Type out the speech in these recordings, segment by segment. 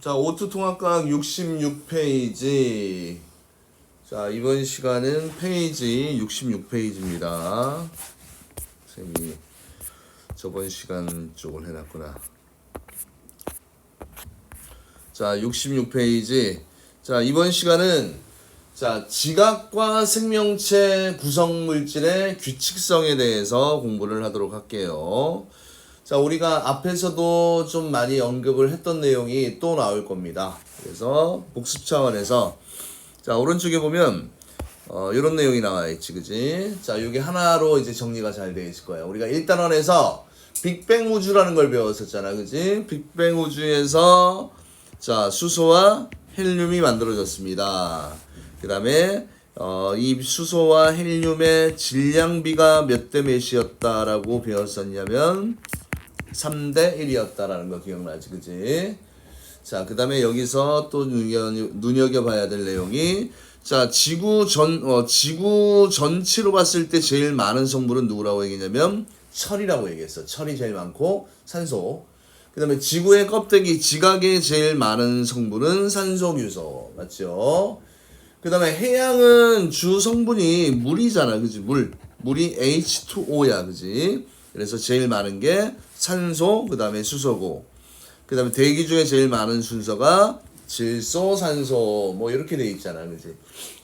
자, 오트 통합과학 66페이지. 자, 이번 시간은 페이지 66페이지입니다. 선생님이 저번 시간 쪽을 해놨구나. 자, 66페이지. 자, 이번 시간은 지각과 생명체 구성물질의 규칙성에 대해서 공부를 하도록 할게요. 자, 우리가 앞에서도 좀 많이 언급을 했던 내용이 또 나올 겁니다. 그래서 복습 차원에서 자, 오른쪽에 보면 이런 내용이 나와 있지, 그지? 자, 이게 하나로 이제 정리가 잘 되어 있을 거예요. 우리가 1단원에서 빅뱅 우주라는 걸 배웠었잖아, 그지? 빅뱅 우주에서 자, 수소와 헬륨이 만들어졌습니다. 그 다음에 이 수소와 헬륨의 질량비가 몇 대 몇이었다라고 배웠었냐면 3대 1이었다라는 거 기억나지, 그지? 자, 그 다음에 여기서 또 눈여겨봐야 될 내용이 자, 지구 전체로 봤을 때 제일 많은 성분은 누구라고 얘기했냐면 철이라고 얘기했어. 철이 제일 많고 산소. 그 다음에 지구의 껍데기, 지각에 제일 많은 성분은 산소, 규소. 맞죠? 그 다음에 해양은 주 성분이 물이잖아. 그지? 물이 H2O야. 그지? 그래서 제일 많은 게 산소, 그 다음에 수소고. 그 다음에 대기 중에 제일 많은 순서가 질소, 산소, 뭐 이렇게 돼 있잖아. 그지?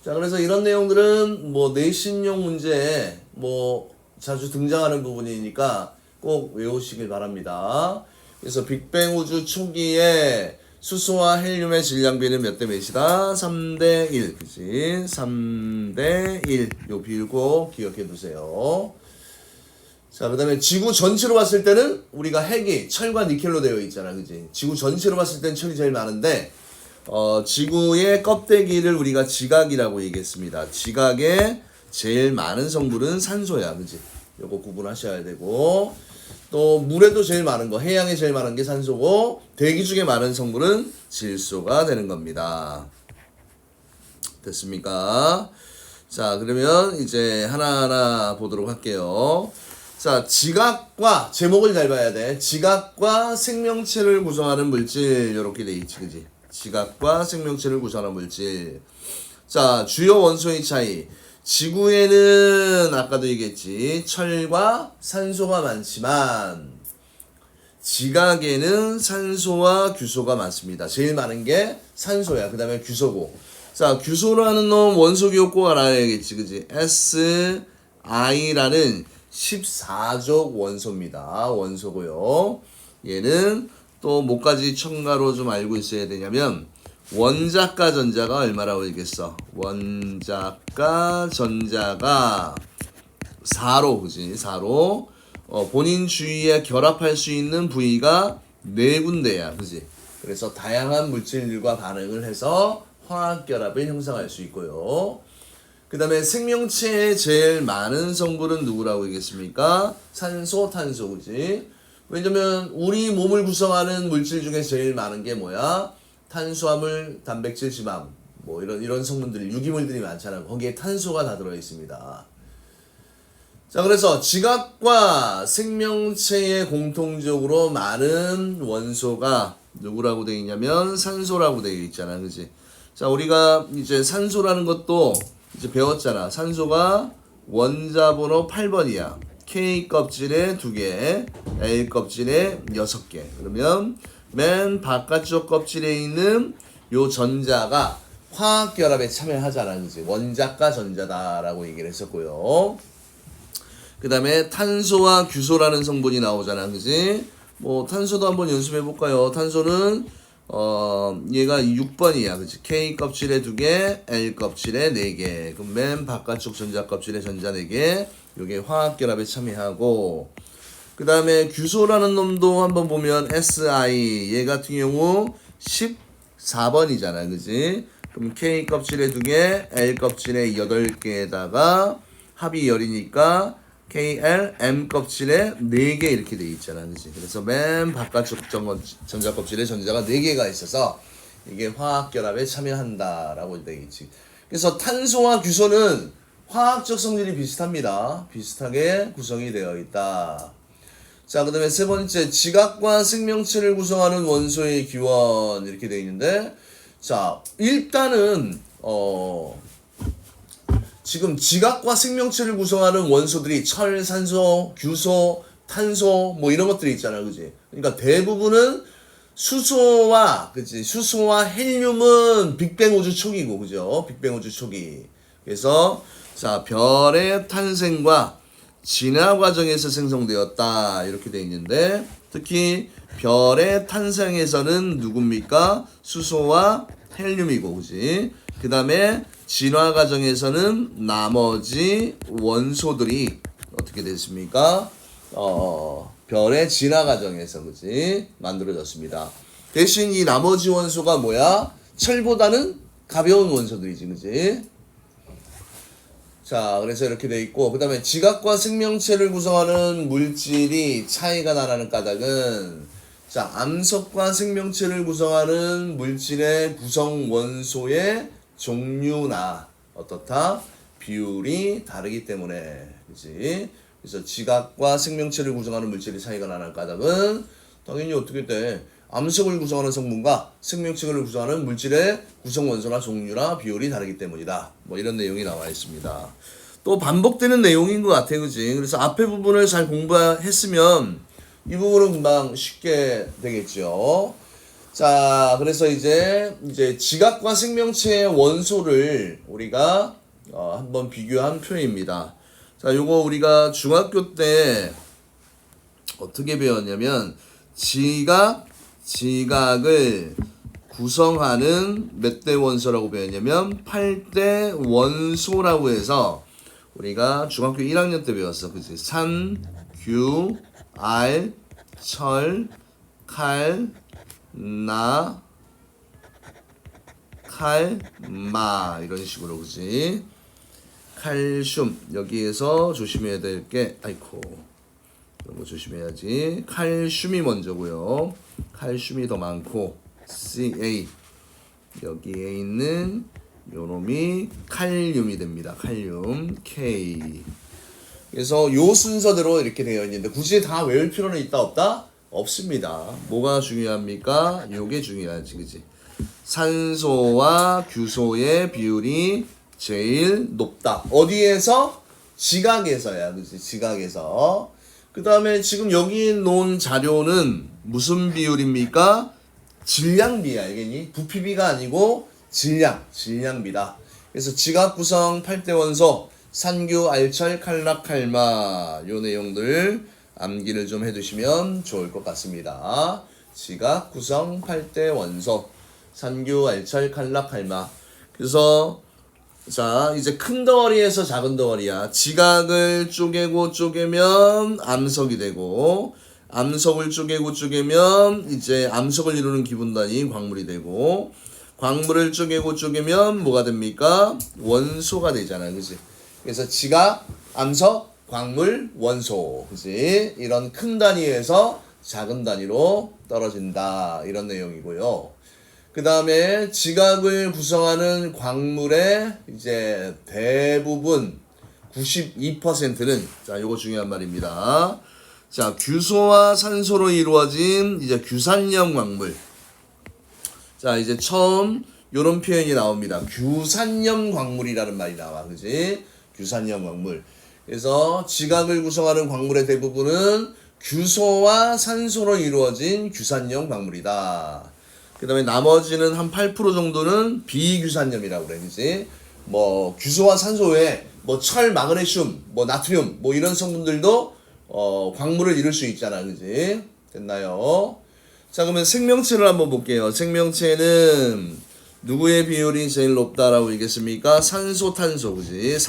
자, 그래서 이런 내용들은 뭐 내신용 문제에 뭐 자주 등장하는 부분이니까 꼭 외우시길 바랍니다. 그래서 빅뱅 우주 초기에 수소와 헬륨의 질량비는 몇 대 몇이다? 3대 1. 그치? 3대 1. 요 비율 꼭 기억해 두세요. 자, 그 다음에 지구 전체로 봤을 때는 우리가 핵이 철과 니켈로 되어 있잖아. 그치? 지구 전체로 봤을 때는 철이 제일 많은데, 지구의 껍데기를 우리가 지각이라고 얘기했습니다. 지각에 제일 많은 성분은 산소야. 그치? 요거 구분하셔야 되고, 또 물에도 제일 많은 거, 해양에 제일 많은 게 산소고 대기 중에 많은 성분은 질소가 되는 겁니다. 됐습니까? 자, 그러면 이제 하나하나 보도록 할게요. 자, 지각과 제목을 잘 봐야 돼. 지각과 생명체를 구성하는 물질 이렇게 돼 있지, 그지? 지각과 생명체를 구성하는 물질. 자, 주요 원소의 차이. 지구에는 아까도 얘기했지 철과 산소가 많지만 지각에는 산소와 규소가 많습니다. 제일 많은 게 산소야. 그 다음에 규소고. 자, 규소라는 놈 원소 기호 꼭 알아야겠지, 그지? SI라는 14족 원소입니다. 원소고요. 얘는 또 뭐까지 첨가로 좀 알고 있어야 되냐면 원자과 전자가 얼마라고 얘기했어? 원자과 전자가 4로, 그지? 4로. 본인 주위에 결합할 수 있는 부위가 4군데야, 그지? 그래서 다양한 물질들과 반응을 해서 화학결합을 형성할 수 있고요. 그 다음에 생명체에 제일 많은 성분은 누구라고 얘기했습니까? 산소, 탄소, 그지? 왜냐면 우리 몸을 구성하는 물질 중에 제일 많은 게 뭐야? 탄수화물, 단백질, 지방, 뭐 이런 성분들이 유기물들이 많잖아요. 거기에 탄소가 다 들어 있습니다. 자, 그래서 지각과 생명체에 공통적으로 많은 원소가 누구라고 되어 있냐면 산소라고 되어 있잖아, 그지? 자, 우리가 이제 산소라는 것도 이제 배웠잖아. 산소가 원자 번호 8번이야. K 껍질에 2개, L 껍질에 6개. 그러면 맨 바깥쪽 껍질에 있는 요 전자가 화학결합에 참여하잖아, 그지? 원자과 전자다라고 얘기를 했었고요. 그 다음에 탄소와 규소라는 성분이 나오잖아, 그지? 뭐 탄소도 한번 연습해 볼까요? 탄소는 얘가 6번이야, 그치? K 껍질에 2개, L 껍질에 4개. 그럼 맨 바깥쪽 전자 껍질에 전자 4개. 요게 화학결합에 참여하고. 그 다음에 규소라는 놈도 한번 보면 SI 얘 같은 경우 14번이잖아, 그지? 그럼 K 껍질에 2개, L 껍질에 8개에다가 합이 열이니까 KL, M 껍질에 4개 이렇게 돼 있잖아, 그지? 그래서 맨 바깥쪽 전자 껍질에 전자가 4개가 있어서 이게 화학결합에 참여한다라고 돼 있지. 그래서 탄소와 규소는 화학적 성질이 비슷합니다. 비슷하게 구성이 되어 있다. 자, 그 다음에 세 번째, 지각과 생명체를 구성하는 원소의 기원, 이렇게 되어 있는데, 자, 일단은, 지금 지각과 생명체를 구성하는 원소들이 철, 산소, 규소, 탄소, 뭐 이런 것들이 있잖아요. 그지? 그러니까 대부분은 수소와 헬륨은 빅뱅 우주 초기고, 그죠? 빅뱅 우주 초기. 그래서, 자, 별의 탄생과 진화 과정에서 생성되었다 이렇게 되어 있는데 특히 별의 탄생에서는 누굽니까? 수소와 헬륨이고 그지? 그 다음에 진화 과정에서는 나머지 원소들이 어떻게 됐습니까? 별의 진화 과정에서 그지? 만들어졌습니다. 대신 이 나머지 원소가 뭐야? 철보다는 가벼운 원소들이지 그지? 자, 그래서 이렇게 돼 있고, 그 다음에 지각과 생명체를 구성하는 물질이 차이가 나라는 까닭은, 자, 암석과 생명체를 구성하는 물질의 구성 원소의 종류나 어떻다? 비율이 다르기 때문에, 그치? 그래서 지각과 생명체를 구성하는 물질이 차이가 나는 까닭은, 당연히 어떻게 돼? 암석을 구성하는 성분과 생명체를 구성하는 물질의 구성 원소나 종류나 비율이 다르기 때문이다. 뭐 이런 내용이 나와 있습니다. 또 반복되는 내용인 것 같아, 그지? 그래서 앞에 부분을 잘 공부했으면 이 부분은 금방 쉽게 되겠죠. 자, 그래서 이제 지각과 생명체의 원소를 우리가 한번 비교한 표입니다. 자, 요거 우리가 중학교 때 어떻게 배웠냐면 지각을 구성하는 몇 대 원소라고 배웠냐면 8대 원소라고 해서 우리가 중학교 1학년 때 배웠어. 그치? 산, 규, 알, 철, 칼, 나, 칼, 마 이런 식으로 그치? 칼슘 여기에서 조심해야 될 게 아이코 이런 거 조심해야지. 칼슘이 먼저고요. 칼슘이 더 많고 Ca 여기에 있는 요놈이 칼륨이 됩니다. 칼륨 K. 그래서 요 순서대로 이렇게 되어 있는데 굳이 다 외울 필요는 있다 없다? 없습니다. 뭐가 중요합니까? 요게 중요하지, 그지? 산소와 규소의 비율이 제일 높다. 어디에서? 지각에서야, 그지? 지각에서. 그 다음에 지금 여기 놓은 자료는 무슨 비율입니까? 질량비야, 알겠니? 부피비가 아니고 질량비다. 그래서 지각 구성 8대 원소, 산규, 알철, 칼락, 칼마 요 내용들 암기를 좀 해두시면 좋을 것 같습니다. 지각 구성 8대 원소, 산규, 알철, 칼락, 칼마. 그래서 자, 이제 큰 덩어리에서 작은 덩어리야. 지각을 쪼개면 암석이 되고, 암석을 쪼개면 이제 암석을 이루는 기분단위 광물이 되고, 광물을 쪼개면 뭐가 됩니까? 원소가 되잖아요. 그치? 그래서 지각, 암석, 광물, 원소. 그치? 이런 큰 단위에서 작은 단위로 떨어진다. 이런 내용이고요. 그 다음에 지각을 구성하는 광물의 이제 대부분 92%는 자, 요거 중요한 말입니다. 자, 규소와 산소로 이루어진 이제 규산염 광물. 자, 이제 처음 요런 표현이 나옵니다. 규산염 광물이라는 말이 나와. 그지? 규산염 광물. 그래서 지각을 구성하는 광물의 대부분은 규소와 산소로 이루어진 규산염 광물이다. 그 다음에 나머지는 한 8% 정도는 비규산염이라고 그래, 그지? 뭐, 규소와 산소 외에, 뭐, 철, 마그네슘, 뭐, 나트륨, 뭐, 이런 성분들도, 광물을 이룰 수 있잖아, 그지? 됐나요? 자, 그러면 생명체를 한번 볼게요. 생명체는 누구의 비율이 제일 높다라고 얘기했습니까? 산소, 탄소, 그지?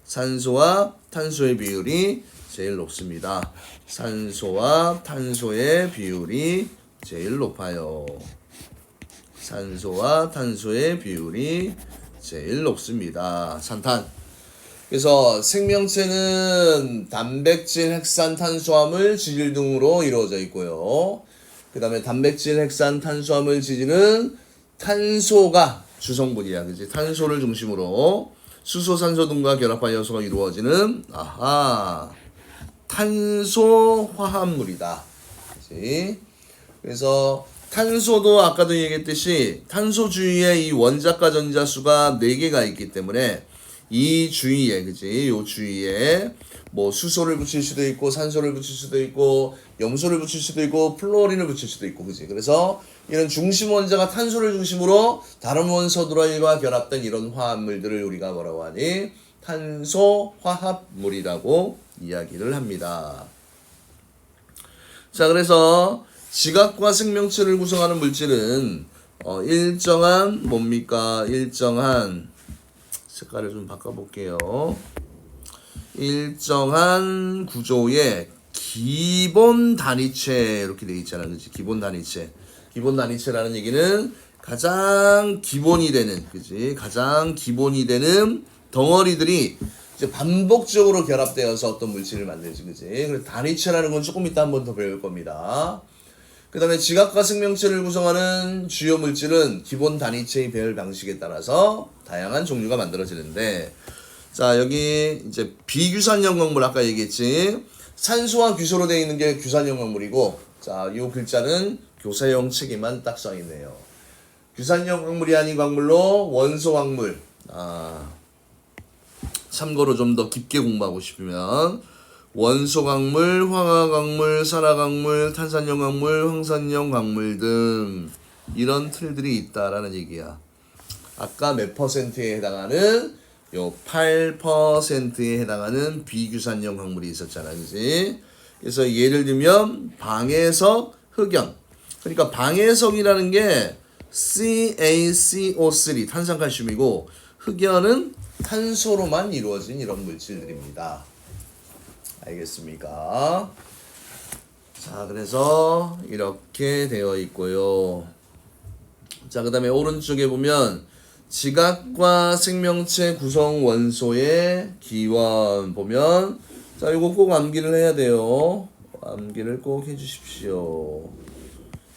산소와 탄소의 비율이 제일 높습니다. 산소와 탄소의 비율이 제일 높아요. 산소와 탄소의 비율이 제일 높습니다. 산탄. 그래서 생명체는 단백질, 핵산, 탄수화물, 지질 등으로 이루어져 있고요. 그 다음에 단백질, 핵산, 탄수화물, 지질은 탄소가 주성분이야. 그치? 탄소를 중심으로 수소, 산소 등과 결합하여 요소가 이루어지는 탄소 화합물이다. 그치? 그래서 탄소도 아까도 얘기했듯이 탄소 주위에 이 원자과 전자수가 4개가 있기 때문에 이 주위에, 그치? 요 주위에 뭐 수소를 붙일 수도 있고 산소를 붙일 수도 있고 염소를 붙일 수도 있고 플로린을 붙일 수도 있고, 그치? 그래서 이런 중심 원자가 탄소를 중심으로 다른 원소들과 결합된 이런 화합물들을 우리가 뭐라고 하니? 탄소 화합물이라고 이야기를 합니다. 자, 그래서 지각과 생명체를 구성하는 물질은 일정한 뭡니까? 일정한 색깔을 좀 바꿔볼게요. 일정한 구조의 기본 단위체 이렇게 되어 있잖아, 그렇지? 기본 단위체. 기본 단위체라는 얘기는 가장 기본이 되는, 그렇지? 가장 기본이 되는 덩어리들이 이제 반복적으로 결합되어서 어떤 물질을 만들지, 그렇지? 그래서 단위체라는 건 조금 이따 한 번 더 배울 겁니다. 그 다음에 지각과 생명체를 구성하는 주요 물질은 기본 단위체의 배열 방식에 따라서 다양한 종류가 만들어지는데, 자, 여기 이제 비규산형 광물 아까 얘기했지. 산소와 규소로 되어 있는 게 규산형 광물이고, 자, 요 글자는 교사형 책에만 딱 써 있네요. 규산형 광물이 아닌 광물로 원소 광물. 참고로 좀 더 깊게 공부하고 싶으면 원소 광물, 황화 광물, 산화 광물, 탄산형 광물, 황산형 광물 등 이런 틀들이 있다라는 얘기야. 아까 몇 퍼센트에 해당하는 요 8%에 해당하는 비규산형 광물이 있었잖아, 그지? 그래서 예를 들면 방해석, 흑연. 그러니까 방해석이라는 게 CaCO3 탄산칼슘이고 흑연은 탄소로만 이루어진 이런 물질들입니다. 알겠습니까? 자, 그래서 이렇게 되어 있고요. 자, 그 다음에 오른쪽에 보면 지각과 생명체 구성 원소의 기원 보면, 자, 이거 꼭 암기를 해야 돼요. 암기를 꼭 해주십시오.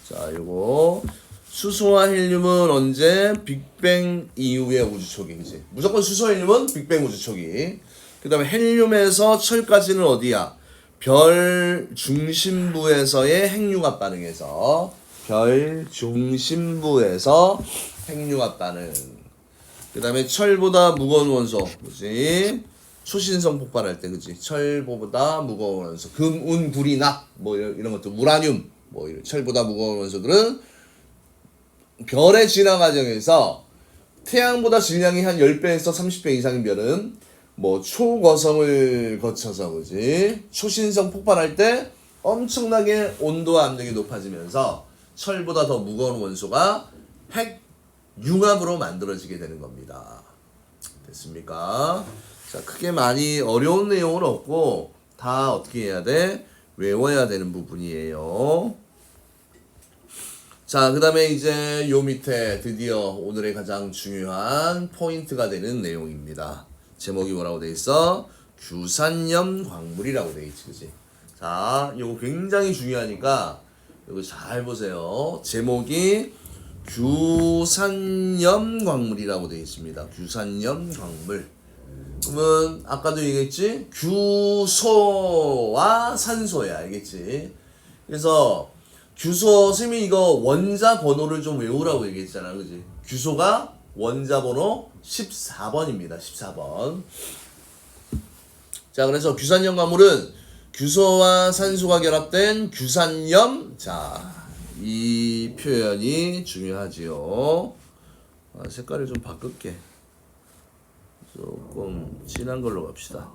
자, 요거 수소와 헬륨은 언제? 빅뱅 이후의 우주초기, 그치? 무조건 수소, 헬륨은 빅뱅 우주초기. 그 다음에 헬륨에서 철까지는 어디야? 별 중심부에서의 핵융합 반응에서, 별 중심부에서 핵융합 반응. 그 다음에 철보다 무거운 원소, 그치? 초신성 폭발할 때, 그치? 철보다 무거운 원소, 금, 운, 구리, 낙, 뭐 이런 것들, 우라늄, 뭐 이런 철보다 무거운 원소들은 별의 진화 과정에서 태양보다 질량이 한 10배에서 30배 이상인 별은 뭐 초거성을 거쳐서, 그지? 초신성 폭발할 때 엄청나게 온도와 압력이 높아지면서 철보다 더 무거운 원소가 핵 융합으로 만들어지게 되는 겁니다. 됐습니까? 자, 크게 많이 어려운 내용은 없고 다 어떻게 해야 돼? 외워야 되는 부분이에요. 자, 그 다음에 이제 요 밑에 드디어 오늘의 가장 중요한 포인트가 되는 내용입니다. 제목이 뭐라고 돼 있어? 규산염 광물이라고 돼 있지, 그치? 자, 요거 굉장히 중요하니까 요거 잘 보세요. 제목이 규산염 광물이라고 돼 있습니다. 규산염 광물. 그러면 아까도 얘기했지? 규소와 산소야, 알겠지? 그래서 규소, 선생님이 이거 원자 번호를 좀 외우라고 얘기했잖아, 그지? 규소가 원자 번호 14번입니다. 14번. 자, 그래서 규산염 광물은 규소와 산소가 결합된 규산염. 자, 이 표현이 중요하지요. 색깔을 좀 바꿀게. 조금 진한 걸로 갑시다.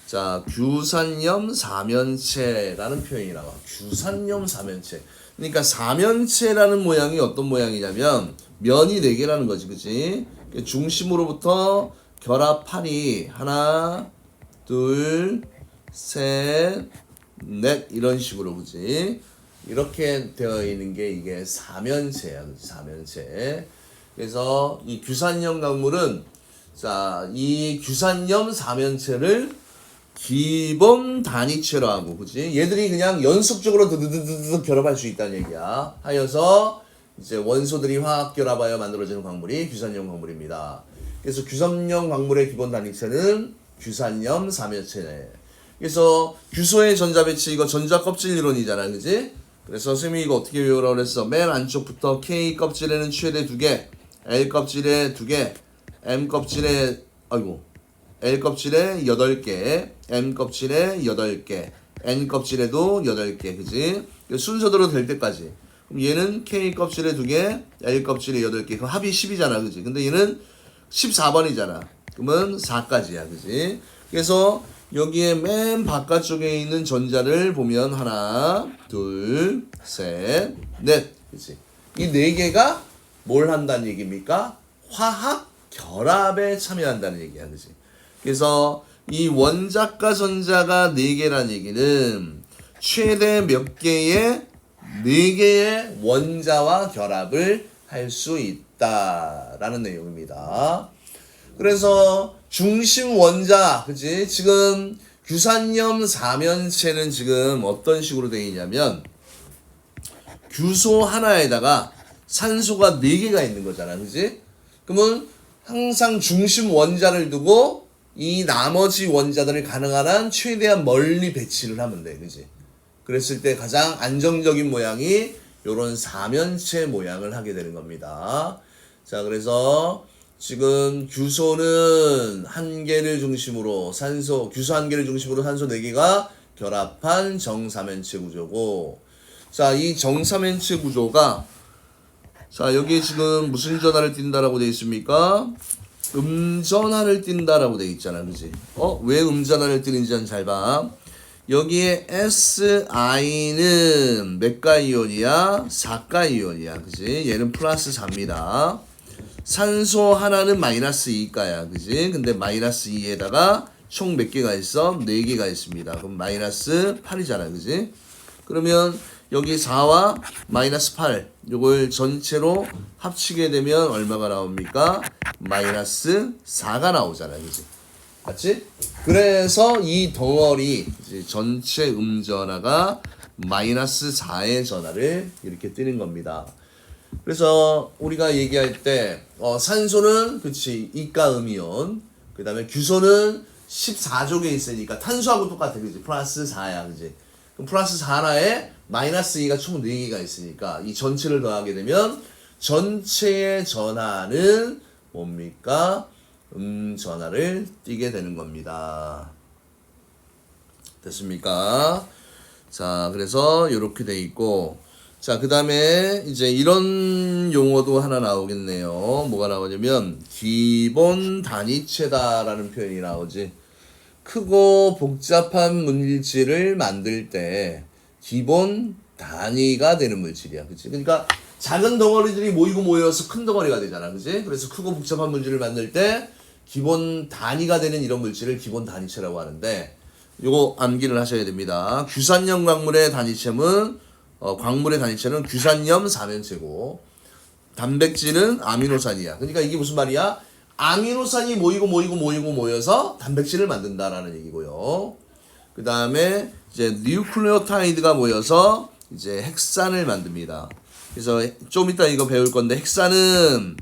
자, 규산염 사면체라는 표현이 나와. 규산염 사면체. 그러니까 사면체라는 모양이 어떤 모양이냐면 면이 4개라는 거지, 그치? 중심으로부터 결합판이 하나, 둘, 셋, 넷 이런 식으로, 그치? 이렇게 되어 있는 게 이게 사면체야, 그치? 사면체. 그래서 이 규산염 광물은, 자, 이 규산염 사면체를 기본 단위체로 하고, 그치? 얘들이 그냥 연속적으로 드드드드드 결합할 수 있다는 얘기야. 하여서 이제 원소들이 화학 결합하여 만들어지는 광물이 규산염 광물입니다. 그래서 규산염 광물의 기본 단위체는 규산염 사면체네. 그래서 규소의 전자배치 이거 전자껍질 이론이잖아, 그지? 그래서 선생님이 이거 어떻게 외우라고 그랬어? 맨 안쪽부터 K 껍질에는 최대 2개, L 껍질에 2개, M 껍질에 L 껍질에 8개, M 껍질에 8개, N 껍질에도 8개, 그지? 순서대로 될 때까지. 그럼 얘는 K 껍질에 2개, L 껍질에 8개. 그럼 합이 10이잖아, 그지? 근데 얘는 14번이잖아. 그러면 4까지야, 그지? 그래서 여기에 맨 바깥쪽에 있는 전자를 보면 하나, 둘, 셋, 넷, 그지? 이 4개가 뭘 한다는 얘기입니까? 화학 결합에 참여한다는 얘기야, 그지? 그래서 이 원자과 전자가 4개라는 얘기는 최대 몇 개의 4개의 원자와 결합을 할 수 있다라는 내용입니다. 그래서 중심 원자, 그치? 지금 규산염 사면체는 지금 어떤 식으로 되어 있냐면 규소 하나에다가 산소가 4개가 있는 거잖아, 그치? 그러면 항상 중심 원자를 두고 이 나머지 원자들을 가능한 한 최대한 멀리 배치를 하면 돼, 그치? 그랬을 때 가장 안정적인 모양이 요런 사면체 모양을 하게 되는 겁니다. 자, 그래서 지금 규소는 한 개를 중심으로 규소 한 개를 중심으로 산소 4개가 결합한 정사면체 구조고, 자, 이 정사면체 구조가, 자, 여기에 지금 무슨 전하를 띈다라고 되어 있습니까? 음전하를 띈다라고 되어 있잖아, 그지? 왜 음전하를 띄는지 잘 봐. 여기에 SI는 몇 가 이온이야? 4가 이온이야, 그지? 얘는 플러스 4입니다. 산소 하나는 마이너스 2가야, 그지? 근데 마이너스 2에다가 총 몇 개가 있어? 4개가 있습니다. 그럼 마이너스 8이잖아, 그지? 그러면 여기 4와 마이너스 8, 요걸 전체로 합치게 되면 얼마가 나옵니까? 마이너스 4가 나오잖아, 그지? 맞지? 그래서 이 덩어리, 전체 음전하가 마이너스 4의 전하를 이렇게 띄는 겁니다. 그래서 우리가 얘기할 때 산소는 그치 2가 음이온, 그 다음에 규소는 14족에 있으니까 탄소하고 똑같아, 그치? 플러스 4야, 그치? 그럼 플러스 4 하나에 마이너스 2가 총 4개가 있으니까 이 전체를 더하게 되면 전체의 전하는 뭡니까? 전하를 띄게 되는 겁니다. 됐습니까? 자, 그래서 이렇게 돼 있고, 자, 그 다음에 이제 이런 용어도 하나 나오겠네요. 뭐가 나오냐면 기본 단위체다라는 표현이 나오지. 크고 복잡한 물질을 만들 때 기본 단위가 되는 물질이야, 그치? 그러니까 작은 덩어리들이 모여서 큰 덩어리가 되잖아, 그치? 그래서 크고 복잡한 물질을 만들 때 기본 단위가 되는 이런 물질을 기본 단위체라고 하는데, 요거 암기를 하셔야 됩니다. 규산염 광물의 단위체는 광물의 단위체는 규산염 사면체고, 단백질은 아미노산이야. 그러니까 이게 무슨 말이야? 아미노산이 모여서 단백질을 만든다라는 얘기고요. 그 다음에 이제 뉴클레오타이드가 모여서 이제 핵산을 만듭니다. 그래서 좀 이따 이거 배울 건데, 핵산은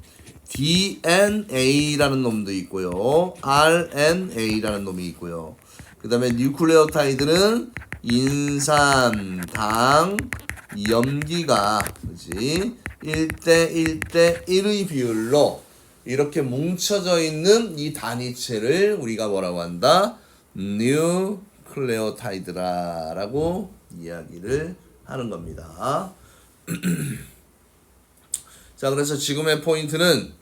DNA라는 놈도 있고요, RNA라는 놈이 있고요. 그 다음에 뉴클레오타이드는 인산, 당, 염기가, 그지? 1대1대1의 비율로 이렇게 뭉쳐져 있는 이 단위체를 우리가 뭐라고 한다? 뉴클레오타이드라고 이야기를 하는 겁니다. 자, 그래서 지금의 포인트는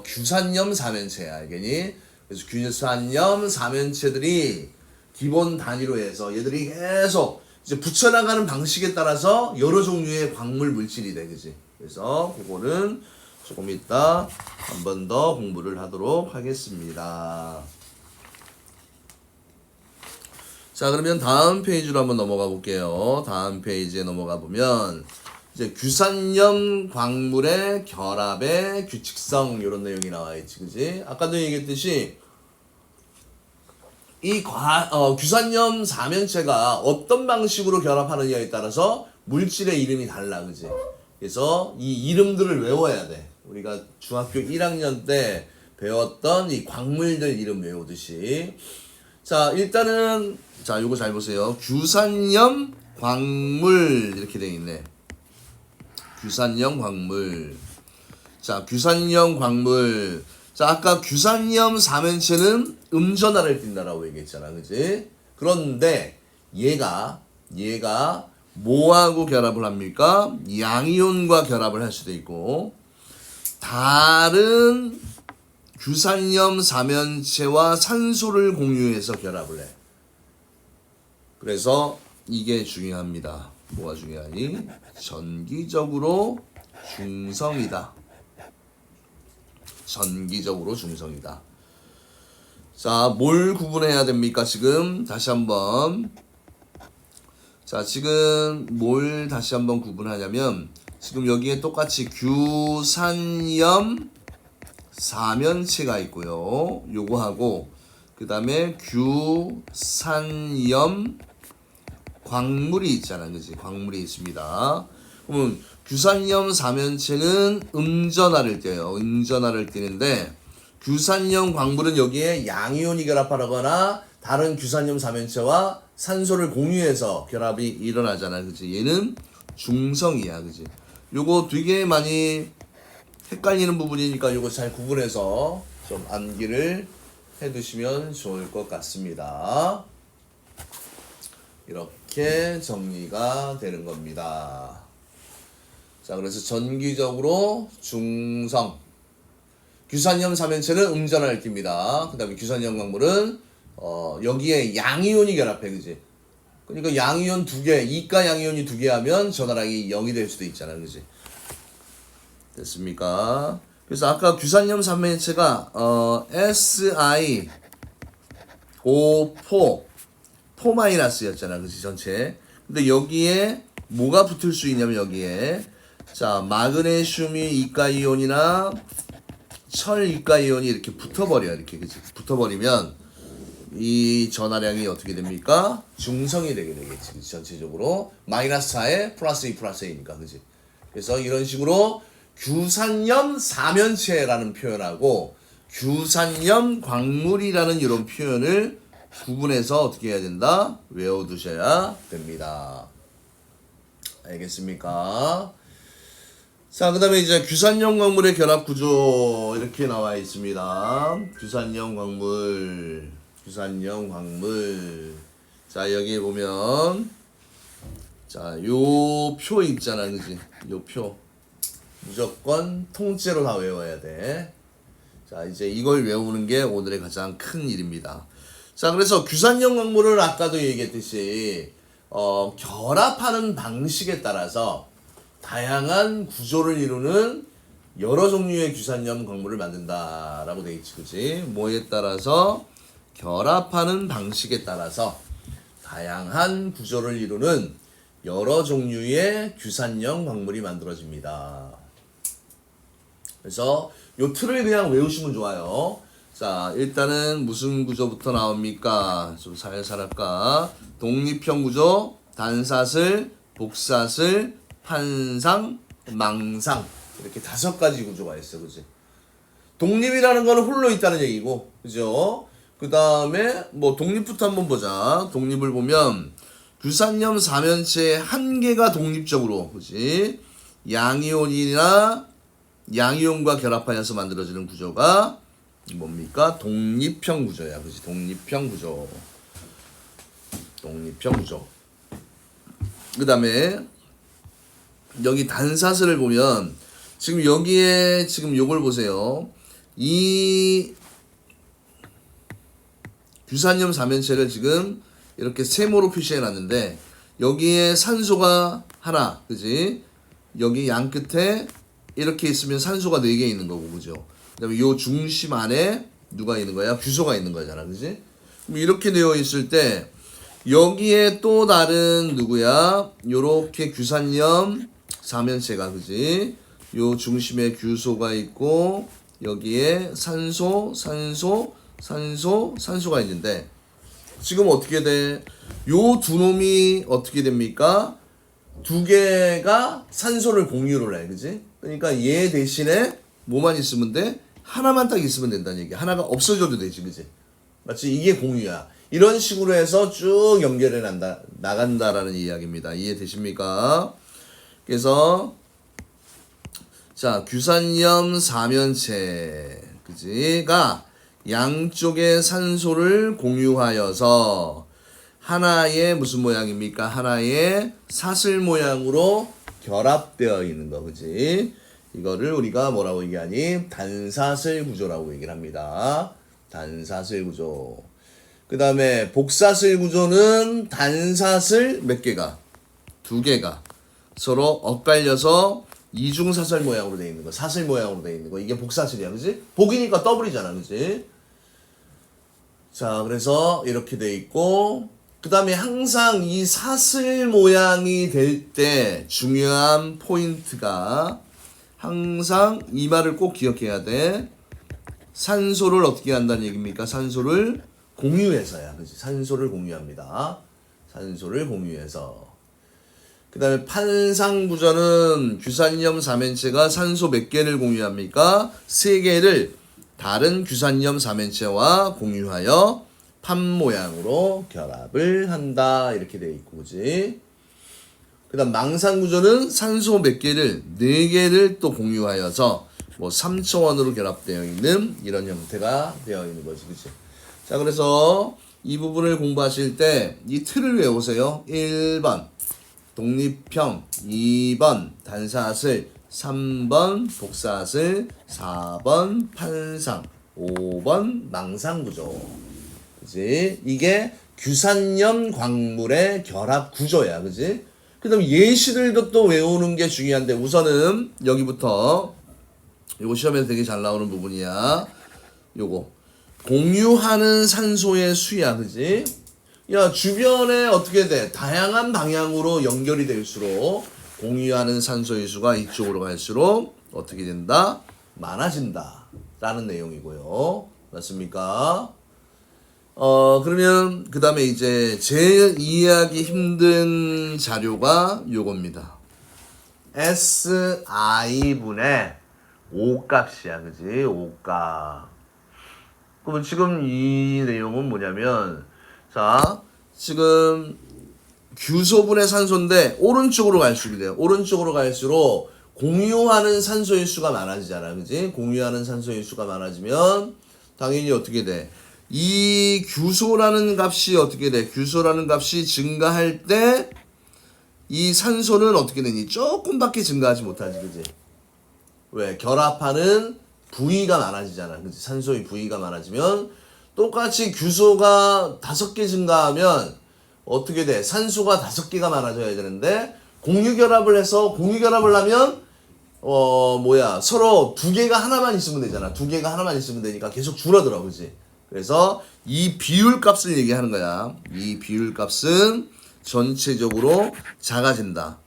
규산염 사면체야, 알겠니? 그래서 규산염 사면체들이 기본 단위로 해서 얘들이 계속 이제 붙여나가는 방식에 따라서 여러 종류의 광물 물질이 돼, 그지? 그래서 그거는 조금 이따 한 번 더 공부를 하도록 하겠습니다. 자, 그러면 다음 페이지로 한번 넘어가 볼게요. 다음 페이지에 넘어가 보면 이제 규산염 광물의 결합의 규칙성, 이런 내용이 나와 있지, 그지? 아까도 얘기했듯이 이 규산염 사면체가 어떤 방식으로 결합하느냐에 따라서 물질의 이름이 달라, 그지? 그래서 이 이름들을 외워야 돼. 우리가 중학교 1학년 때 배웠던 이 광물들 이름 외우듯이. 자, 일단은 자, 요거 잘 보세요. 규산염 광물 이렇게 돼 있네. 규산염 광물. 자, 규산염 광물. 자, 아까 규산염 사면체는 음전하를 띈다라고 얘기했잖아. 그지? 그런데 얘가 뭐하고 결합을 합니까? 양이온과 결합을 할 수도 있고 다른 규산염 사면체와 산소를 공유해서 결합을 해. 그래서 이게 중요합니다. 뭐가 중요하니? 전기적으로 중성이다. 전기적으로 중성이다. 자, 뭘 구분해야 됩니까? 지금 다시 한번. 자, 지금 뭘 다시 한번 구분하냐면 지금 여기에 똑같이 규산염 사면체가 있고요. 요거하고 그 다음에 규산염 광물이 있잖아. 그지? 광물이 있습니다. 그러면 규산염 사면체는 음전하를 띄어요. 음전하를 띄는데 규산염 광물은 여기에 양이온이 결합하거나 다른 규산염 사면체와 산소를 공유해서 결합이 일어나잖아. 그지? 얘는 중성이야. 그지? 요거 되게 많이 헷갈리는 부분이니까 요거 잘 구분해서 좀 암기를 해두시면 좋을 것 같습니다. 이렇게 정리가 되는 겁니다. 자, 그래서 전기적으로 중성. 규산염 사면체는 음전하를 띱니다. 그 다음에 규산염 광물은 여기에 양이온이 결합해. 그지? 그러니까 양이온 2개, 이가 양이온이 2개 하면 전하량이 0이 될 수도 있잖아. 그지? 됐습니까? 그래서 아까 규산염 사면체가 SiO4 4-였잖아. 그치? 전체. 근데 여기에 뭐가 붙을 수 있냐면 여기에 자, 마그네슘이 이가이온이나 철 이가이온이 이렇게 붙어버려. 이렇게. 그치? 붙어버리면 이 전하량이 어떻게 됩니까? 중성이 되게 되겠지. 그치? 전체적으로 마이너스 4에 플러스 2 플러스 A니까. 그치? 그래서 이런 식으로 규산염 사면체라는 표현하고 규산염 광물이라는 이런 표현을 구분해서 어떻게 해야 된다? 외워두셔야 됩니다. 알겠습니까? 자, 그 다음에 이제 규산염 광물의 결합 구조 이렇게 나와 있습니다. 규산염 광물. 자, 여기 보면 자, 요 표 있잖아. 그지? 요 표. 무조건 통째로 다 외워야 돼. 자, 이제 이걸 외우는 게 오늘의 가장 큰 일입니다. 자, 그래서 규산염 광물을 아까도 얘기했듯이 결합하는 방식에 따라서 다양한 구조를 이루는 여러 종류의 규산염 광물을 만든다라고 돼 있지, 그지? 뭐에 따라서 결합하는 방식에 따라서 다양한 구조를 이루는 여러 종류의 규산염 광물이 만들어집니다. 그래서 요 틀을 그냥 외우시면 좋아요. 자, 일단은 무슨 구조부터 나옵니까? 좀 살살 할까? 독립형 구조, 단사슬, 복사슬, 판상, 망상. 이렇게 5가지 구조가 있어. 그지? 독립이라는 거는 홀로 있다는 얘기고. 그죠? 그 다음에 뭐 독립부터 한번 보자. 독립을 보면 규산염 사면체 한 개가 독립적으로, 그지? 양이온과 결합하여서 만들어지는 구조가 뭡니까? 독립형 구조야. 그지? 독립형 구조. 그 다음에 여기 단사슬을 보면 지금 여기에 지금 요걸 보세요. 이 규산염 사면체를 지금 이렇게 세모로 표시해 놨는데 여기에 산소가 하나, 그지? 여기 양 끝에 이렇게 있으면 산소가 4개 있는 거고, 그죠? 그 다음에 요 중심 안에 누가 있는 거야? 규소가 있는 거잖아, 그지? 그럼 이렇게 되어 있을 때 여기에 또 다른 누구야? 요렇게 규산염 사면체가, 그지? 요 중심에 규소가 있고 여기에 산소가 있는데 지금 어떻게 돼? 요 두 놈이 어떻게 됩니까? 2개가 산소를 공유를 해. 그지? 그러니까 얘 대신에 뭐만 있으면 돼? 하나만 딱 있으면 된다는 얘기야. 하나가 없어져도 되지. 그지? 마치 이게 공유야. 이런 식으로 해서 쭉 연결해 나간다라는 이야기입니다. 이해되십니까? 그래서 자, 규산염 사면체 그지가 양쪽의 산소를 공유하여서 하나의 무슨 모양입니까? 하나의 사슬 모양으로 결합되어 있는 거, 그지? 이거를 우리가 뭐라고 얘기하니? 단사슬 구조라고 얘기를 합니다. 단사슬 구조. 그 다음에 복사슬 구조는 단사슬 몇 개가? 2개가 서로 엇갈려서 이중사슬 모양으로 되어 있는 거, 사슬 모양으로 되어 있는 거. 이게 복사슬이야, 그지? 복이니까 더블이잖아, 그지? 자, 그래서 이렇게 돼 있고, 그 다음에 항상 이 사슬 모양이 될 때 중요한 포인트가 항상 이 말을 꼭 기억해야 돼. 산소를 어떻게 한다는 얘기입니까? 산소를 공유해서야. 그치? 산소를 공유합니다. 산소를 공유해서. 그 다음에 판상구조는 규산염 사면체가 산소 몇 개를 공유합니까? 3개를 다른 규산염 사면체와 공유하여 판 모양으로 결합을 한다. 이렇게 되어 있고, 그지? 그 다음 망상구조는 산소 몇 개를 4개를 또 공유하여서 뭐 3차원으로 결합되어 있는 이런 형태가 되어 있는 거지, 그치? 자, 그래서 이 부분을 공부하실 때 이 틀을 외우세요. 1번 독립형, 2번 단사슬, 3번 복사슬, 4번 판상, 5번 망상구조. 그지? 이게 규산염 광물의 결합 구조야, 그지? 그 다음 예시들도 또 외우는 게 중요한데 우선은 여기부터 요거 시험에서 되게 잘 나오는 부분이야. 요거 공유하는 산소의 수야, 그지? 야, 주변에 어떻게 돼? 다양한 방향으로 연결이 될수록 공유하는 산소의 수가 이쪽으로 갈수록 어떻게 된다? 많아진다 라는 내용이고요. 맞습니까? 그러면 그 다음에 이제 제일 이해하기 힘든 자료가 요겁니다. SI분의 5값이야, 그지? 5값. 그러면 지금 이 내용은 뭐냐면, 자, 지금 규소분의 산소인데 오른쪽으로 갈수록 돼요. 오른쪽으로 갈수록 공유하는 산소의 수가 많아지잖아, 그지? 공유하는 산소의 수가 많아지면 당연히 어떻게 돼? 이 규소라는 값이 어떻게 돼? 규소라는 값이 증가할 때 이 산소는 어떻게 되니? 조금밖에 증가하지 못하지, 그지? 왜? 결합하는 부위가 많아지잖아, 그지? 산소의 부위가 많아지면 똑같이 규소가 5개 증가하면 어떻게 돼? 산소가 5개가 많아져야 되는데 공유결합을 해서 공유결합을 하면 서로 2개가 하나만 있으면 되잖아. 2개가 하나만 있으면 되니까 계속 줄어들어, 그지? 그래서 이 비율값을 얘기하는 거야. 이 비율값은 전체적으로 작아진다.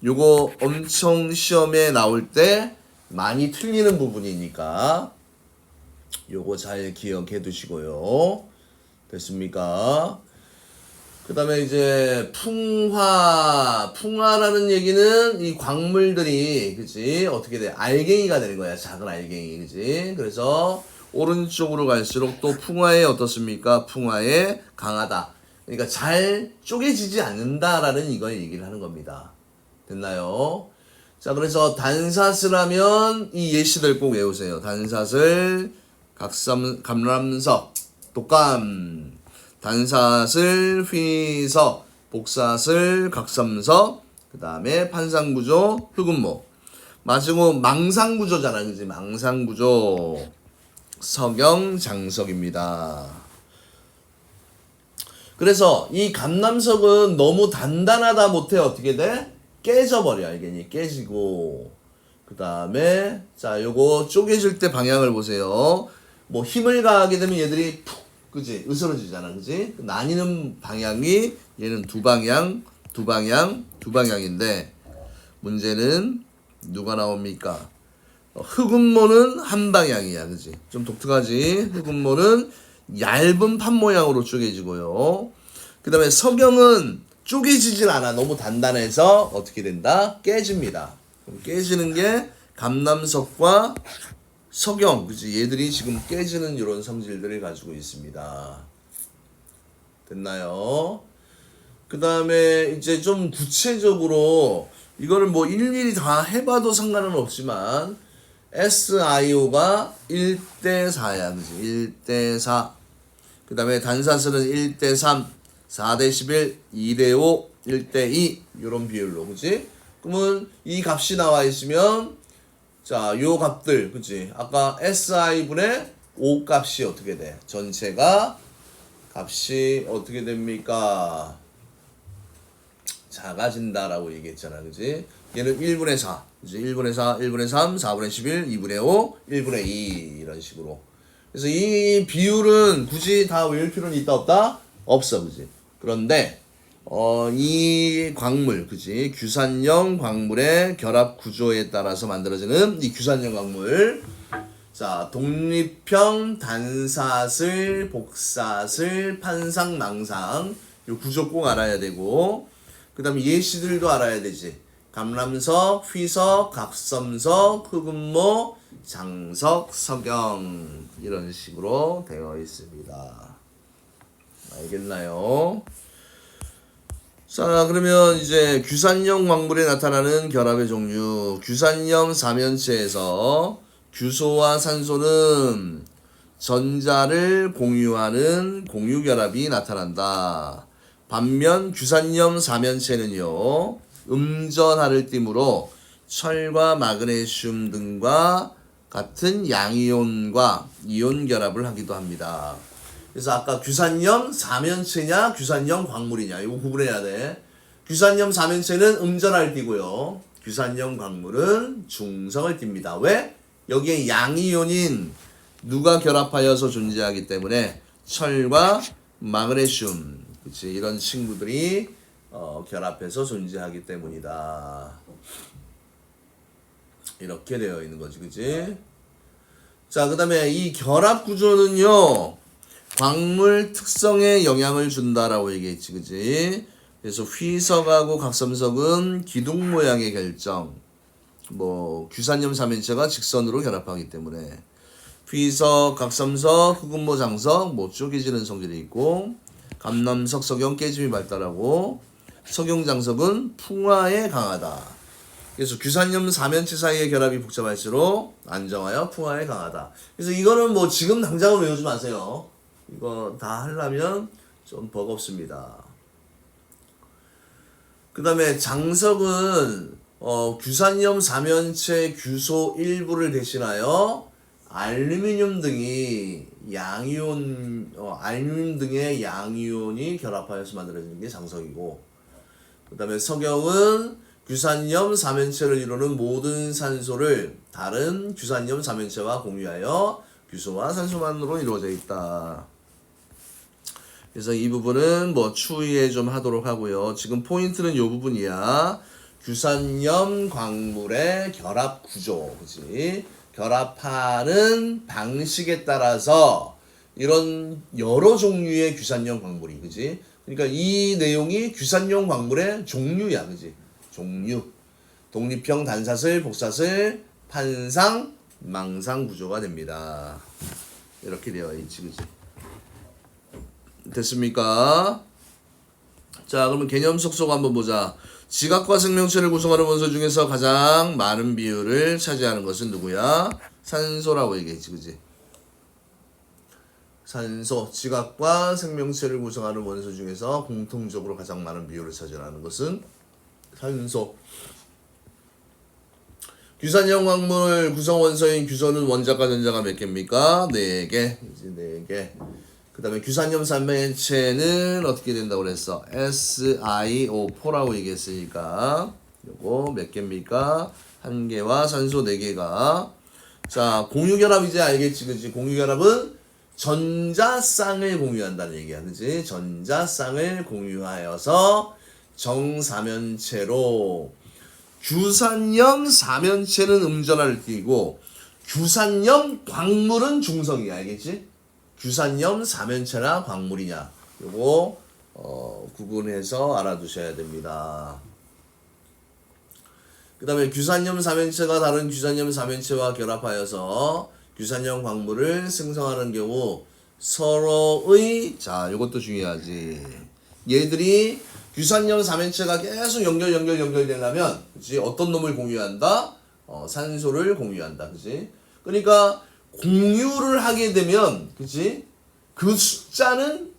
요거 엄청 시험에 나올 때 많이 틀리는 부분이니까 요거 잘 기억해 두시고요. 됐습니까? 그 다음에 이제 풍화라는 얘기는 이 광물들이, 그치? 어떻게 돼? 알갱이가 되는 거야. 작은 알갱이, 그치? 그래서 오른쪽으로 갈수록 또 풍화에 어떻습니까? 풍화에 강하다. 그러니까 잘 쪼개지지 않는다라는 이걸 얘기를 하는 겁니다. 됐나요? 자, 그래서 단사슬 하면 이 예시들 꼭 외우세요. 단사슬, 감람석, 독감, 단사슬, 휘석, 복사슬, 각삼석, 그 다음에 판상구조, 흑음모. 마지막 망상구조잖아, 그지? 망상구조. 석영장석입니다. 그래서 이 감남석은 너무 단단하다 못해 어떻게 돼? 깨져버려, 알겠니? 깨지고. 그 다음에 자, 요거 쪼개질 때 방향을 보세요. 뭐 힘을 가하게 되면 얘들이 푹, 그지? 으스러지잖아, 그지? 나뉘는 방향이 얘는 두 방향인데 문제는 누가 나옵니까? 흑음모는 한 방향이야, 그지? 좀 독특하지? 흑음모는 얇은 판 모양으로 쪼개지고요. 그 다음에 석영은 쪼개지질 않아. 너무 단단해서 어떻게 된다? 깨집니다. 그럼 깨지는 게 감남석과 석영, 그지? 얘들이 지금 깨지는 이런 성질들을 가지고 있습니다. 됐나요? 그 다음에 이제 좀 구체적으로 이거를 뭐 일일이 다 해봐도 상관은 없지만 SiO가 1대4야. 그지? 1대4. 그 다음에 단사슬은 1대3, 4대11, 2대5, 1대2 이런 비율로. 그지? 그러면 이 값이 나와 있으면 자, 요 값들. 그지? 아까 Si분의 5 값이 어떻게 돼? 전체가 값이 어떻게 됩니까? 작아진다라고 얘기했잖아. 그지? 얘는 1분의 4. 그지? 1분의 4, 1분의 3, 4분의 11, 2분의 5, 1분의 2 이런 식으로. 그래서 이 비율은 굳이 다 외울 필요는 있다 없다? 없어. 그지? 그런데 이 광물, 그지? 규산형 광물의 결합 구조에 따라서 만들어지는 이 규산형 광물. 자, 독립형 단사슬, 복사슬, 판상, 망상. 요 구조 꼭 알아야 되고, 그 다음에 예시들도 알아야 되지. 감람석, 휘석, 갑섬석, 흑음모, 장석, 석영. 이런 식으로 되어 있습니다. 알겠나요? 자, 그러면 이제 규산형 광물에 나타나는 결합의 종류. 규산형 사면체에서 규소와 산소는 전자를 공유하는 공유결합이 나타난다. 반면 규산염 사면체는요, 음전하를 띠므로 철과 마그네슘 등과 같은 양이온과 이온 결합을 하기도 합니다. 그래서 아까 규산염 사면체냐 규산염 광물이냐 이거 구분해야 돼. 규산염 사면체는 음전하를 띠고요. 규산염 광물은 중성을 띱니다. 왜? 여기에 양이온인 누가 결합하여서 존재하기 때문에 철과 마그네슘, 그치? 이런 친구들이 결합해서 존재하기 때문이다. 이렇게 되어 있는 거지, 그치? 자, 그 다음에 이 결합 구조는요, 광물 특성에 영향을 준다라고 얘기했지, 그치? 그래서 휘석하고 각섬석은 기둥 모양의 결정, 뭐 규산염 사면체가 직선으로 결합하기 때문에 휘석, 각섬석, 흑음모, 장석 뭐 쪼개지는 성질이 있고, 감람석, 석영 깨짐이 발달하고, 석영, 장석은 풍화에 강하다. 그래서 규산염 사면체 사이의 결합이 복잡할수록 안정하여 풍화에 강하다. 그래서 이거는 뭐 지금 당장은 외우지 마세요. 이거 다 하려면 좀 버겁습니다. 그 다음에 장석은 규산염 사면체 규소 일부를 대신하여 알루미늄 등의 양이온이 결합하여서 만들어지는 게 장석이고, 그 다음에 석영은 규산염 사면체를 이루는 모든 산소를 다른 규산염 사면체와 공유하여 규소와 산소만으로 이루어져 있다. 그래서 이 부분은 뭐 추후에 좀 하도록 하고요. 지금 포인트는 이 부분이야. 규산염 광물의 결합 구조, 그치? 결합하는 방식에 따라서 이런 여러 종류의 규산염 광물이, 그치? 그러니까 이 내용이 규산염 광물의 종류야, 그치? 종류. 독립형 단사슬, 복사슬, 판상, 망상 구조가 됩니다. 이렇게 되어 있지, 그치? 됐습니까? 자, 그러면 개념 속속 한번 보자. 지각과 생명체를 구성하는 원소 중에서 가장 많은 비율을 차지하는 것은 누구야? 산소라고 얘기했지, 그지? 산소, 지각과 생명체를 구성하는 원소 중에서 공통적으로 가장 많은 비율을 차지하는 것은 산소. 규산형 광물 구성 원소인 규소는 원자과 전자가 몇 개입니까? 4개. 이제 4개. 그 다음에 규산염 사면체는 어떻게 된다고 그랬어? SiO4라고 얘기했으니까 요거 몇 개입니까? 1개와 산소 4개가. 자, 공유결합 이제 알겠지, 그치? 공유결합은 전자쌍을 공유한다는 얘기야, 그치? 전자쌍을 공유하여서 정사면체로. 규산염 사면체는 음전하를 띠고 규산염 광물은 중성이야, 알겠지? 규산염 사면체나 광물이냐, 요거 구분해서 알아두셔야 됩니다. 그 다음에 규산염 사면체가 다른 규산염 사면체와 결합하여서 규산염 광물을 생성하는 경우 서로의 자 요것도 중요하지. 얘들이 유산형 삼연체가 계속 연결되려면 그치 어떤 놈을 공유한다? 산소를 공유한다. 그치? 그러니까 공유를 하게 되면 그치? 그 숫자는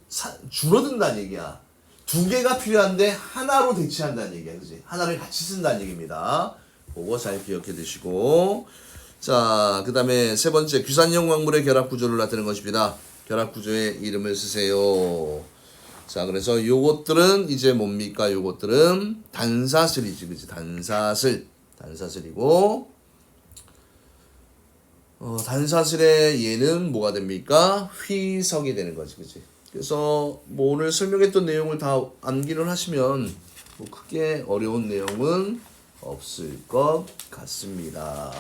줄어든다는 얘기야. 두 개가 필요한데 하나로 대체한다는 얘기야. 그치? 하나를 같이 쓴다는 얘기입니다. 그거 잘 기억해 두시고. 자, 그 다음에 세 번째, 규산형 광물의 결합 구조를 나타내는 것입니다. 결합 구조의 이름을 쓰세요. 자, 그래서 요것들은 이제 뭡니까? 요것들은 단사슬이지, 그치? 단사슬이고, 단사슬의 얘는 뭐가 됩니까? 휘석이 되는 거지, 그치? 그래서 뭐 오늘 설명했던 내용을 다 암기를 하시면 뭐 크게 어려운 내용은 없을 것 같습니다.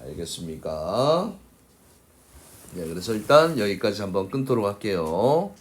알겠습니까? 네, 그래서 일단 여기까지 한번 끊도록 할게요.